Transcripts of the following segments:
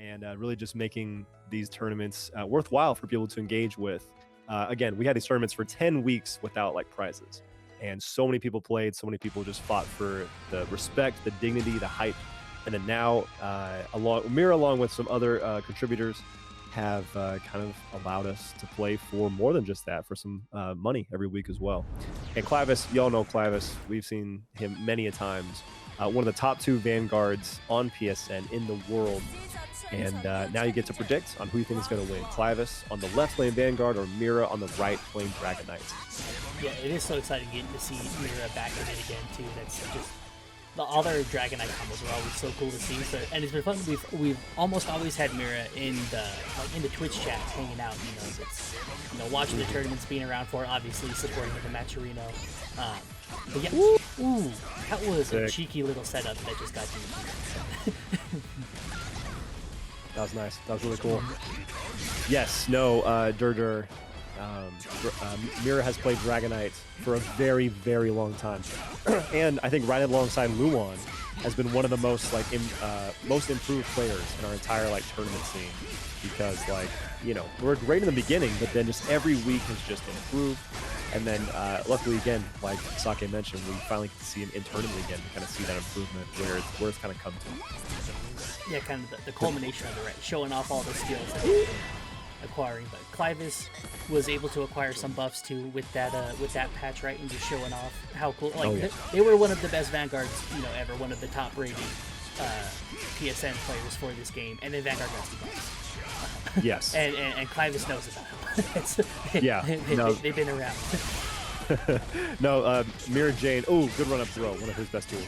and really just making these tournaments worthwhile for people to engage with. Again, we had these tournaments for 10 weeks without like prizes, and so many people played, so many people just fought for the respect, the dignity, the hype. And then now, Mira, along with some other contributors, have kind of allowed us to play for more than just that, for some money every week as well. And Clivus, y'all know Clivus. We've seen him many a times. One of the top 2 Vanguards on PSN in the world. And now you get to predict on who you think is going to win. Clivus on the left playing Vanguard, or Mira on the right playing Dragon Knight. Yeah, it is so exciting getting to see Mira back in it again, too. That's just... The other Dragon Knight combos are always so cool to see. So, and it's been fun. We've almost always had Mira in the Twitch chat hanging out. It's, watching the tournaments, being around for it, obviously supporting the Matcherino. But yeah, ooh, that was a cheeky little setup that just got you. That was nice. That was really cool. Yes, no, Durdur. Mira has played Dragon Knight for a very, very long time, and I think right alongside Luan has been one of the most most improved players in our entire tournament scene. Because we're great in the beginning, but then just every week has just improved. And then luckily again, like Sake mentioned, we finally get to see him in tournament again to kind of see that improvement where it's kind of come to. Yeah, kind of the culmination of it, right? Showing off all the skills that he's acquiring. But Clivus was able to acquire some buffs too with that patch, right? And just showing off how cool. They were one of the best Vanguards, ever. One of the top rated PSN players for this game, and then Vanguard got some buffs. Yes. and Clivus knows about them. Yeah. They've been around. No, Mirajane. Oh, good run up throw. One of his best tools.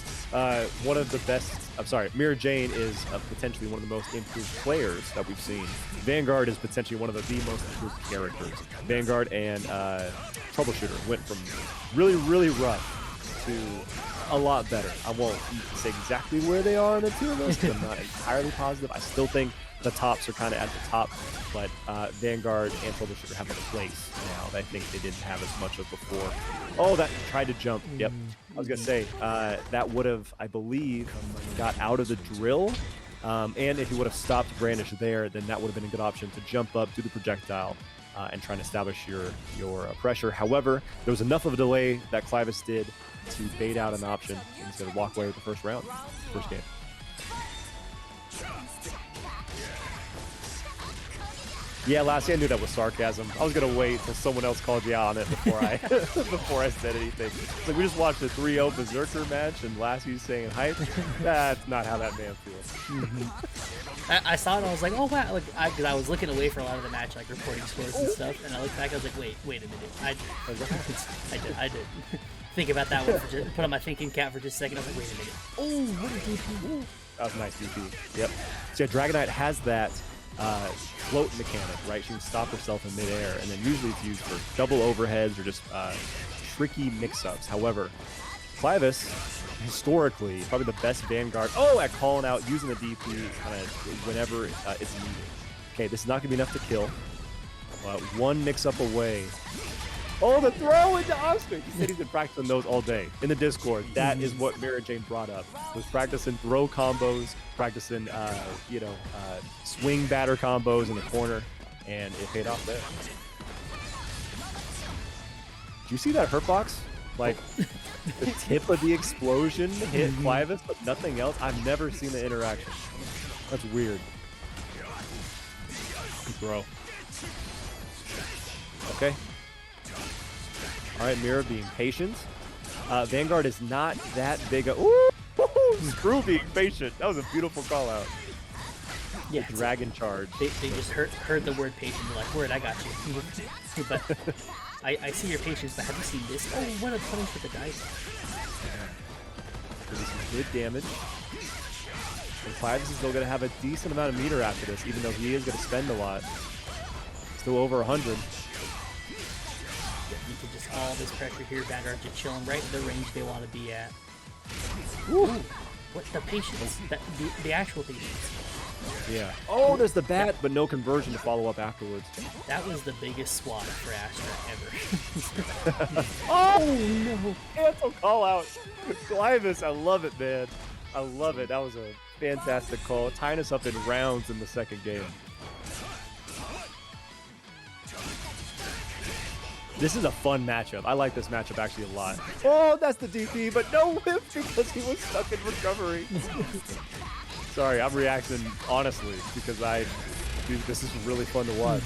One of the best. I'm sorry. Mirajane is potentially one of the most improved players that we've seen. Vanguard is potentially one of the most improved characters. Vanguard and Troubleshooter went from really, really rough to a lot better. I won't say exactly where they are in the two of those because I'm not entirely positive. I still think the tops are kind of at the top, but Vanguard and Troubleshooter have a place now that I think they didn't have as much of before. Oh, that tried to jump. Yep. I was going to say, that would have, I believe, got out of the drill. And if you would have stopped Brandish there, then that would have been a good option to jump up, do the projectile, and try and establish your pressure. However, there was enough of a delay that Clivus did to bait out an option and he's going to walk away with the first round, first game. Yeah, Lassie, I knew that was sarcasm. I was gonna wait till someone else called you out on it before I before I said anything. It's like we just watched a 3-0 Berserker match and Lassie's saying hype. That's not how that man feels. I saw it and I was like, oh wow, because I was looking away for a lot of the match, reporting scores and stuff, and I looked back, I was like, wait a minute, I did. Think about that one, put on my thinking cap for just a second. I was like, wait a minute. Oh, what a DP. That was a nice DP. Yep. So yeah, Dragon Knight has that float mechanic, right? She can stop herself in midair, and then usually it's used for double overheads or just tricky mix-ups. However, Clivus, historically, probably the best Vanguard. Oh, at calling out, using the DP kind of whenever it's needed. Okay, this is not going to be enough to kill. One mix-up away. Oh, the throw into Oscar! He said he's been practicing those all day in the Discord. That is what Mirajane brought up. Was practicing throw combos, practicing swing batter combos in the corner, and it paid off there. Did you see that hurt box? Like the tip of the explosion hit Clivus, but nothing else. I've never seen the interaction. That's weird. Bro. Okay. All right, Mira being patient. Vanguard is not that big. Ooh, screw being patient. That was a beautiful call out. Yeah, the dragon charge. They just heard the word patient. They're like, word, I got you. But I see your patience, but have you seen this? Oh, what a punish with the dive. This is good damage. And Clivus is still going to have a decent amount of meter after this, even though he is going to spend a lot. Still over 100. You can just all this pressure here. Vanguard just chilling right in the range they want to be at. Ooh. What the patience? The actual patience. Yeah. Oh, there's the bat, but no conversion to follow up afterwards. That was the biggest swat for Astra ever. Oh no! Cancel call out. Clivus, I love it, man. I love it. That was a Fantastic call. Tying us up in rounds in the second game. This is a fun matchup. I like this matchup actually a lot. Oh, that's the DP, but no whip because he was stuck in recovery. Sorry, I'm reacting honestly because dude, this is really fun to watch.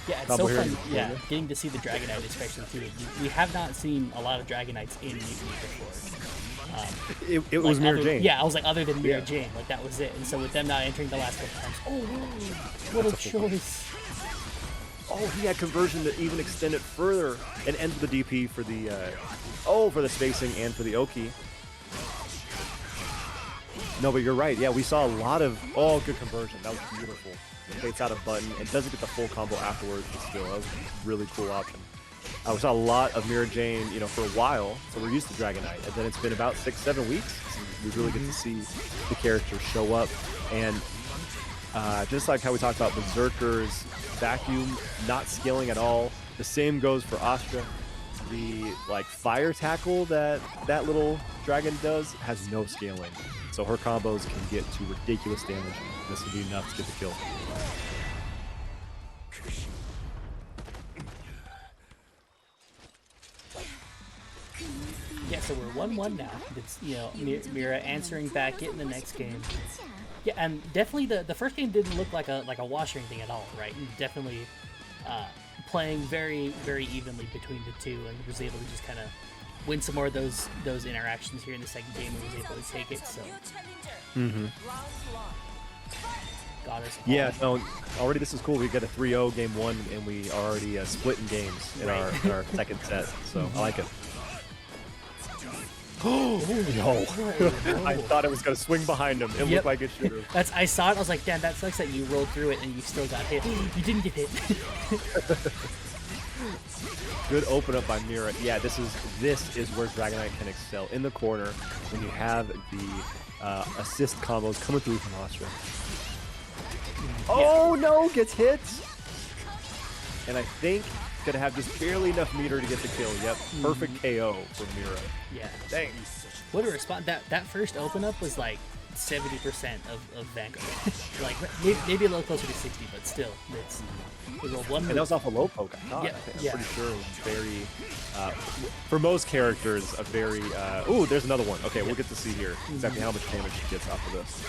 Yeah, it's so fun. Yeah, getting to see the Dragonite especially too. We have not seen a lot of Dragonites in Mutiny before. It was Mirajane. Yeah, I was like, other than Mirajane, like that was it. And so with them not entering the last couple times, oh, what a choice. Oh, he had conversion to even extend it further and end the DP for the for the spacing and for the Oki. No, but you're right. Yeah, we saw a lot of good conversion. That was beautiful. It baits out a button. It doesn't get the full combo afterwards, but still, that was a really cool option. We saw a lot of Mirajane, for a while, so we're used to Dragonite, and then it's been about 6-7 weeks since we really get to see the character show up. And just like how we talked about Berserker's vacuum not scaling at all, the same goes for Astra. The fire tackle that little dragon does has no scaling, so her combos can get to ridiculous damage. This would be enough to get the kill. Yeah, so we're 1-1 now. It's Mira answering back, getting the next game. Yeah, and definitely the first game didn't look like a wash or anything at all, right? And definitely playing very, very evenly between the two, and was able to just kind of win some more of those interactions here in the second game, and was able to take it. So. Got us. Yeah, no, already this is cool. We got a 3-0 game one, and we are already splitting games in our second set. So I like it. Oh no! I thought it was gonna swing behind him. It looked like it should have. I saw it. I was like, damn, that sucks that you rolled through it and you still got hit. You didn't get hit. Good open up by Mira. Yeah, this is where Dragonite can excel in the corner when you have the assist combos coming through from Astra. Oh no! Gets hit. And I think gonna have just barely enough meter to get the kill. Yep, perfect KO for Mira. Yeah. Dang. What a response! That first open up was like 70% of Vanguard. Like maybe a little closer to 60, but still, it's one. And that was off a low poke. I thought. Yeah, I'm pretty sure it was very. For most characters, a very. Ooh, there's another one. Okay, we'll get to see here exactly how much damage she gets off of this.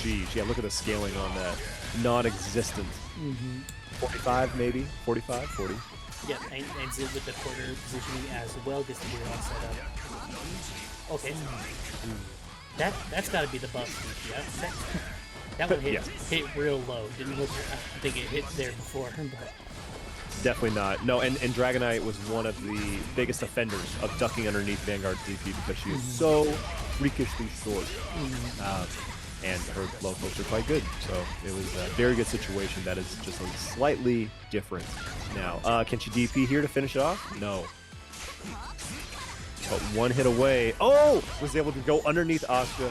Geez, yeah, look at the scaling on that. Non-existent. 45 maybe? 45? 40? Yep, and ends it with the quarter positioning as well, just to get it all set up. Okay. That's got to be the buff. Yeah. That one hit real low. Didn't look. I think it hit there before. But. Definitely not. No, and Dragonite was one of the biggest offenders of ducking underneath Vanguard's DP because she is so freakishly short. And her low pokes are quite good, so it was a very good situation. That is just a slightly different now. Can she DP here to finish it off? No. But one hit away. Oh! Was able to go underneath Astra.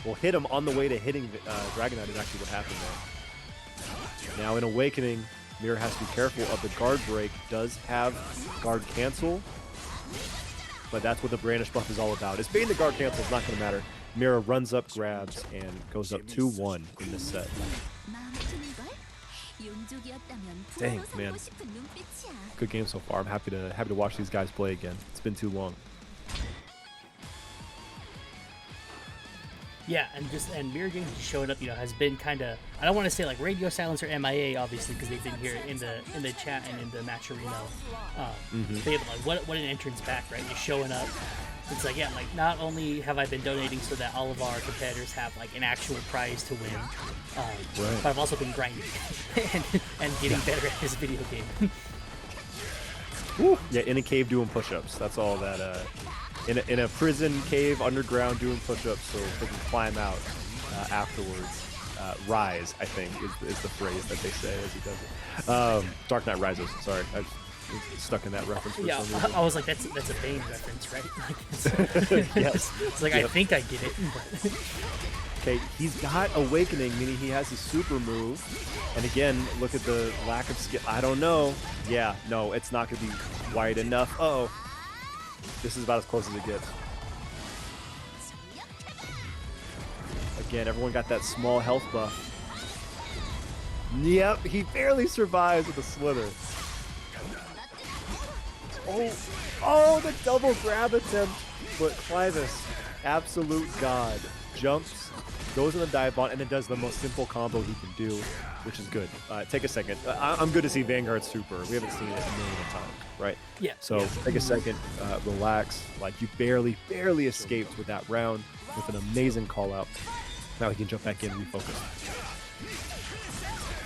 Well, hit him on the way to hitting Dragonite is actually what happened there. Now in Awakening, Mira has to be careful of the guard break. Does have guard cancel, but that's what the brandish buff is all about. It's being the guard cancel is not going to matter. Mira runs up, grabs, and goes up 2-1 in this set. Dang, man. Good game so far. I'm happy to watch these guys play again. It's been too long. Yeah, and Mirajane showing up, has been kind of, I don't want to say like radio silence or MIA, obviously, because they've been here in the chat and in the match arena. But yeah, like what an entrance back, right? You're showing up. It's like, yeah, like not only have I been donating so that all of our competitors have like an actual prize to win, but I've also been grinding and getting better at this video game. Woo. Yeah, in a cave doing push-ups. That's all that. In a prison cave underground doing push-ups so they can climb out afterwards. Rise, I think, is the phrase that they say as he does it. Dark Knight Rises. Sorry. Stuck in that reference for some reason. I was like, that's a Bane reference, right? Yes. It's like, I think I get it. But. Okay, he's got Awakening, meaning he has his super move. And again, look at the lack of skill. I don't know. Yeah, no, it's not going to be wide enough. Uh-oh. This is about as close as it gets. Again, everyone got that small health buff. Yep, he barely survives with a slither. Oh, the double grab attempt. But Clivus, absolute god, jumps, goes in the dive bot, and then does the most simple combo he can do, which is good. Take a second. I'm good to see Vanguard super. We haven't seen it a million times, right? Yeah. So take a second, relax. Like, you barely escaped with that round with an amazing call out. Now he can jump back in and refocus.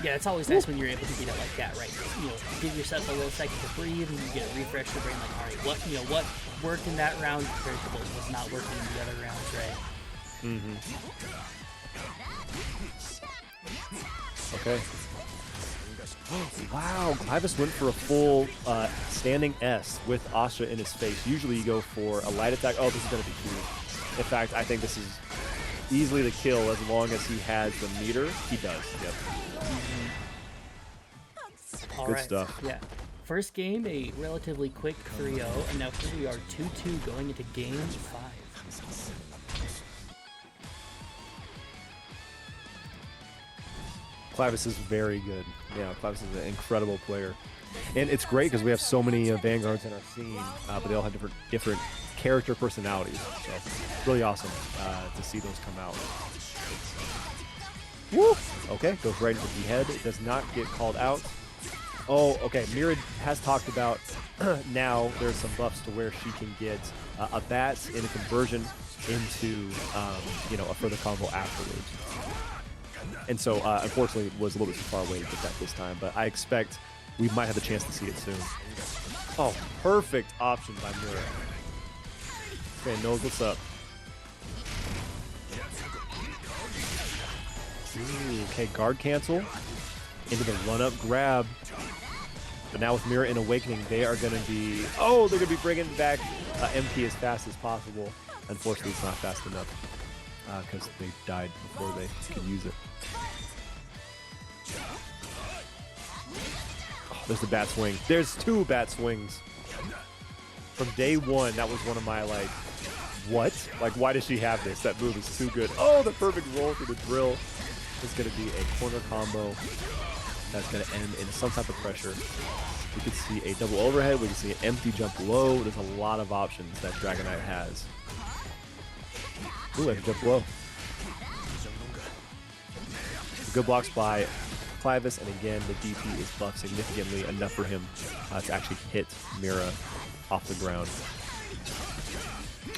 Yeah, it's always nice when you're able to beat it like that, right? You know, give yourself a little second to breathe, and you get a refresh your brain. Like, all right, what worked in that round compared to what was not working in the other rounds, right? Okay. Wow, Clivus went for a full standing S with Asha in his face. Usually you go for a light attack. Oh, this is going to be huge. In fact, I think this is easily the kill as long as he has the meter. He does, yep. Good stuff. Yeah. First game, a relatively quick 3-0, and now here we are 2-2 going into game 5. Clivus is very good. Yeah, Clivus is an incredible player. And it's great because we have so many Vanguards in our scene, but they all have different character personalities. So really awesome to see those come out. Woo! Okay, goes right into the head. It does not get called out. Oh, okay. Mira has talked about now there's some buffs to where she can get a bat and a conversion into a further combo afterwards. And so unfortunately was a little bit too far away to get that this time, but I expect we might have a chance to see it soon. Oh, perfect option by Mira. Okay, knows what's up. Ooh, okay, guard cancel into the run-up grab. But now with Mira in Awakening, they are going to be... Oh, they're going to be bringing back MP as fast as possible. Unfortunately, it's not fast enough because they died before they could use it. Oh, there's the bat swing. There's 2 bat swings. From day one, that was one of my, like, what? Like, why does she have this? That move is too good. Oh, the perfect roll through the drill. It's going to be a corner combo that's going to end in some type of pressure. We could see a double overhead. We can see an empty jump low. There's a lot of options that Dragon Knight has. Ooh, I can jump low. Good blocks by Clivus, and again, the DP is buffed significantly enough for him to actually hit Mira off the ground.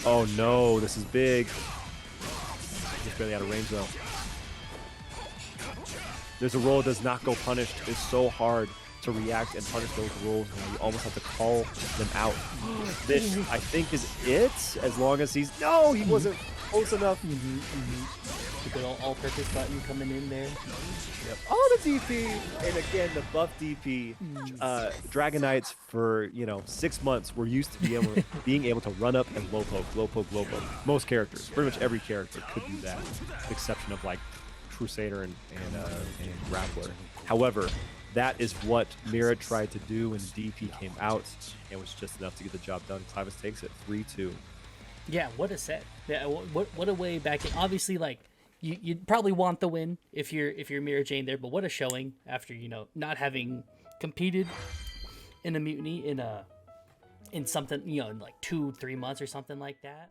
Oh no, this is big. Just barely out of range though. There's a roll that does not go punished. It's so hard to react and punish those rolls. You almost have to call them out. This, I think, is it. As long as he's... No, he wasn't close enough. The good old all-purpose button coming in there. Yep. Oh, the DP! And again, the buff DP. Dragon Knights for, 6 months were used to being able to run up and low poke, low poke, low poke. Most characters, pretty much every character could do that, with the exception of like Crusader and Grappler. However, that is what Mira tried to do when DP came out. It was just enough to get the job done. Clivus takes it 3-2. Yeah, what a set. Yeah, what a way back in. Obviously, like, you'd probably want the win if you're Mirajane there, but what a showing after not having competed in a mutiny in something in like 2-3 months or something like that.